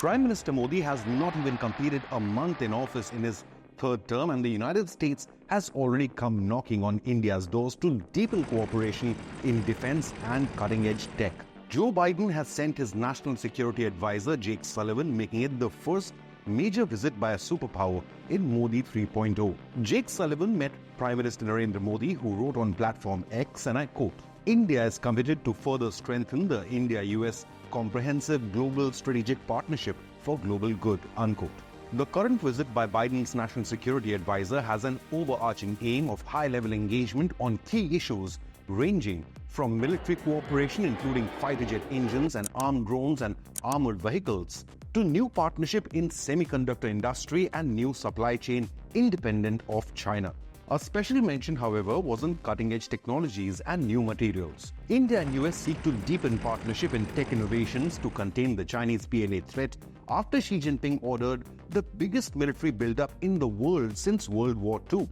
Prime Minister Modi has not even completed a month in office in his third term, and the United States has already come knocking on India's doors to deepen cooperation in defense and cutting-edge tech. Joe Biden has sent his national security advisor Jake Sullivan, making it the first major visit by a superpower in Modi 3.0. Jake Sullivan met Prime Minister Narendra Modi, who wrote on platform X, and I quote, "India is committed to further strengthen the India-US comprehensive global strategic partnership for global good," unquote. The current visit by Biden's national security advisor has an overarching aim of high-level engagement on key issues ranging from military cooperation, including fighter jet engines and armed drones and armored vehicles, to new partnership in semiconductor industry and new supply chain independent of China. A special mention, however, was on cutting-edge technologies and new materials. India and US seek to deepen partnership in tech innovations to contain the Chinese PLA threat after Xi Jinping ordered the biggest military buildup in the world since World War II,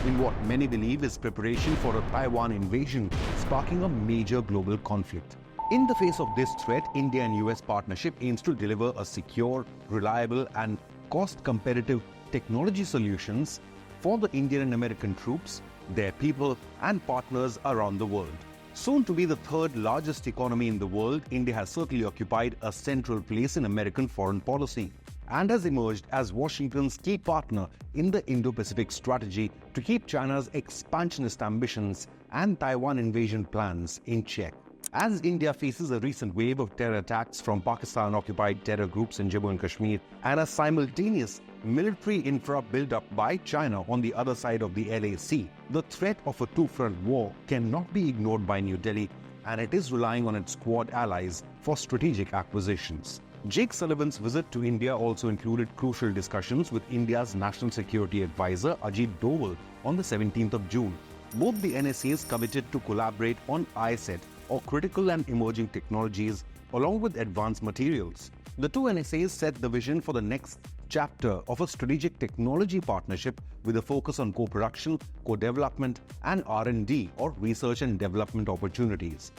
in what many believe is preparation for a Taiwan invasion, sparking a major global conflict. In the face of this threat, India and US partnership aims to deliver a secure, reliable, and cost-competitive technology solutions for the Indian and American troops, their people, and partners around the world. Soon to be the third largest economy in the world, India has certainly occupied a central place in American foreign policy and has emerged as Washington's key partner in the Indo-Pacific strategy to keep China's expansionist ambitions and Taiwan invasion plans in check. As India faces a recent wave of terror attacks from Pakistan-occupied terror groups in Jammu and Kashmir and a simultaneous military infra build-up by China on the other side of the LAC, the threat of a two-front war cannot be ignored by New Delhi, and it is relying on its Quad allies for strategic acquisitions. Jake Sullivan's visit to India also included crucial discussions with India's National Security Advisor Ajit Doval on the 17th of June. Both the NSAs committed to collaborate on ISET, or critical and emerging technologies, along with advanced materials. The two NSAs set the vision for the next chapter of a strategic technology partnership with a focus on co-production, co-development, and R&D, or research and development opportunities.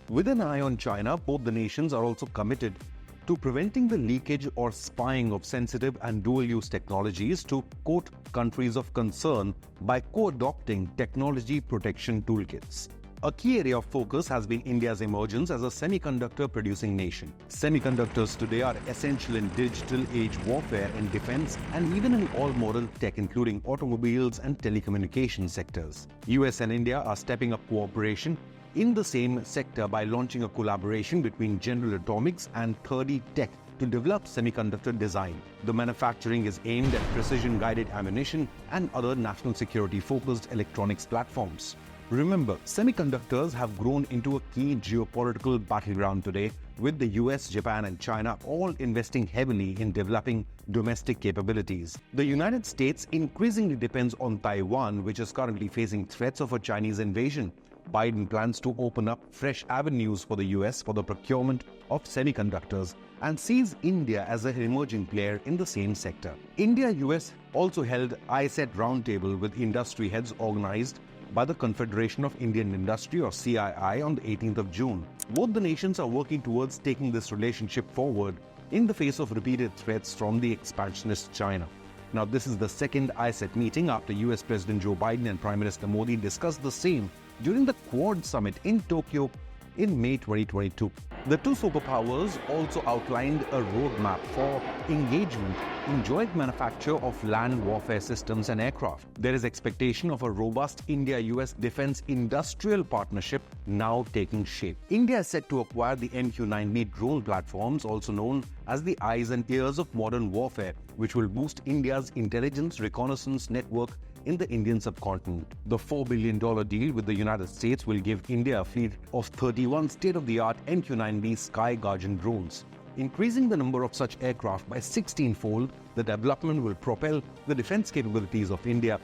With an eye on China, both the nations are also committed to preventing the leakage or spying of sensitive and dual-use technologies to, quote, countries of concern by co-adopting technology protection toolkits. A key area of focus has been India's emergence as a semiconductor-producing nation. Semiconductors today are essential in digital age warfare and defense, and even in all modern tech, including automobiles and telecommunication sectors. US and India are stepping up cooperation in the same sector by launching a collaboration between General Atomics and 3D Tech to develop semiconductor design. The manufacturing is aimed at precision-guided ammunition and other national security-focused electronics platforms. Remember, semiconductors have grown into a key geopolitical battleground today, with the US, Japan, and China all investing heavily in developing domestic capabilities. The United States increasingly depends on Taiwan, which is currently facing threats of a Chinese invasion. Biden plans to open up fresh avenues for the US for the procurement of semiconductors and sees India as an emerging player in the same sector. India-US also held ISET roundtable with industry heads organized by the Confederation of Indian Industry, or CII, on the 18th of June. Both the nations are working towards taking this relationship forward in the face of repeated threats from the expansionist China. Now, this is the second ISET meeting after US President Joe Biden and Prime Minister Modi discussed the same during the Quad Summit in Tokyo in May 2022. The two superpowers also outlined a roadmap for engagement in joint manufacture of land warfare systems and aircraft. There is expectation of a robust India-US defense industrial partnership now taking shape. India is set to acquire the MQ-9B drone platforms, also known as the eyes and ears of modern warfare, which will boost India's intelligence reconnaissance network in the Indian subcontinent. The $4 billion deal with the United States will give India a fleet of 31 state-of-the-art MQ-9B Sky Guardian drones. Increasing the number of such aircraft by 16-fold, the development will propel the defense capabilities of India,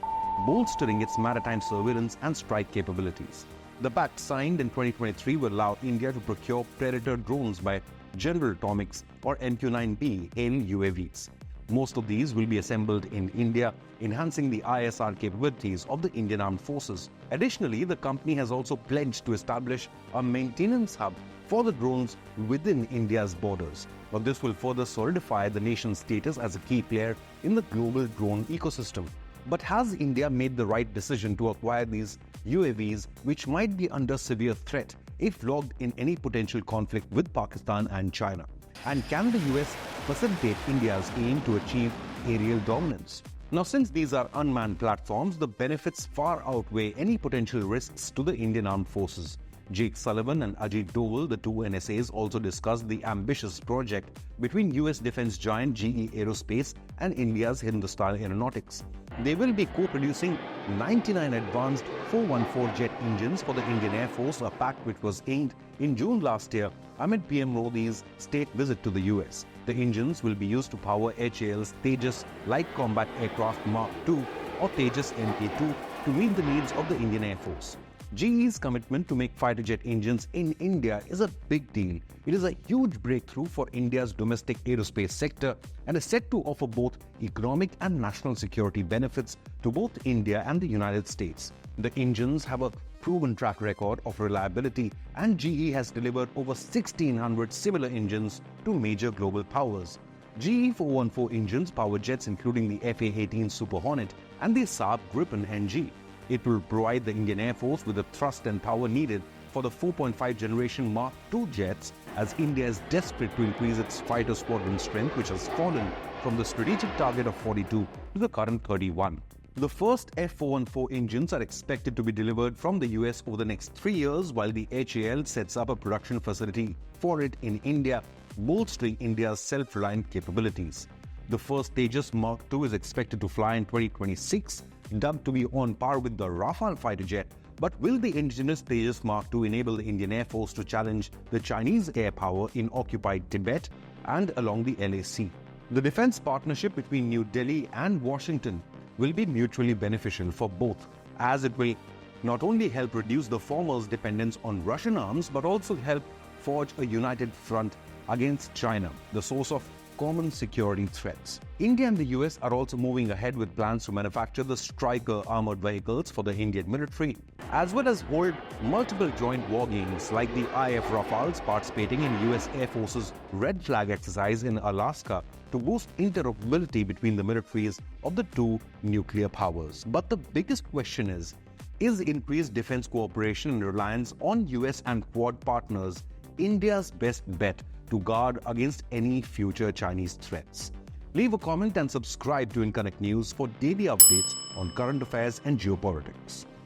bolstering its maritime surveillance and strike capabilities. The Pact signed in 2023 will allow India to procure Predator drones by General Atomics, or MQ-9B, hail UAVs. Most of these will be assembled in India, enhancing the ISR capabilities of the Indian Armed Forces. Additionally, the company has also pledged to establish a maintenance hub for the drones within India's borders. Now, this will further solidify the nation's status as a key player in the global drone ecosystem. But has India made the right decision to acquire these UAVs, which might be under severe threat if logged in any potential conflict with Pakistan and China? And can the US facilitate India's aim to achieve aerial dominance? Now, since these are unmanned platforms, the benefits far outweigh any potential risks to the Indian Armed Forces. Jake Sullivan and Ajit Doval, the two NSAs, also discussed the ambitious project between US defense giant GE Aerospace and India's Hindustan Aeronautics. They will be co-producing 99 advanced 414 jet engines for the Indian Air Force, a pact which was inked in June last year amid PM Modi's state visit to the US. The engines will be used to power HAL's Tejas Light Combat Aircraft Mark II or Tejas Mk2 to meet the needs of the Indian Air Force. GE's commitment to make fighter jet engines in India is a big deal. It is a huge breakthrough for India's domestic aerospace sector and is set to offer both economic and national security benefits to both India and the United States. The engines have a proven track record of reliability, and GE has delivered over 1,600 similar engines to major global powers. GE 414 engines power jets including the FA-18 Super Hornet and the Saab Gripen NG. It will provide the Indian Air Force with the thrust and power needed for the 4.5 generation Mark II jets, as India is desperate to increase its fighter squadron strength, which has fallen from the strategic target of 42 to the current 31. The first F414 engines are expected to be delivered from the US over the next 3 years, while the HAL sets up a production facility for it in India, bolstering India's self-reliant capabilities. The first Tejas Mark II is expected to fly in 2026, dubbed to be on par with the Rafale fighter jet. But will the indigenous Tejas Mark II enable the Indian Air Force to challenge the Chinese air power in occupied Tibet and along the LAC? The defense partnership between New Delhi and Washington will be mutually beneficial for both, as it will not only help reduce the former's dependence on Russian arms, but also help forge a united front against China, the source of common security threats. India and the US are also moving ahead with plans to manufacture the Striker armored vehicles for the Indian military, as well as hold multiple joint war games like the IF Rafales participating in US Air Force's Red Flag exercise in Alaska to boost interoperability between the militaries of the two nuclear powers. But the biggest question is increased defense cooperation and reliance on US and Quad partners India's best bet to guard against any future Chinese threats? Leave a comment and subscribe to Inconnect News for daily updates on current affairs and geopolitics.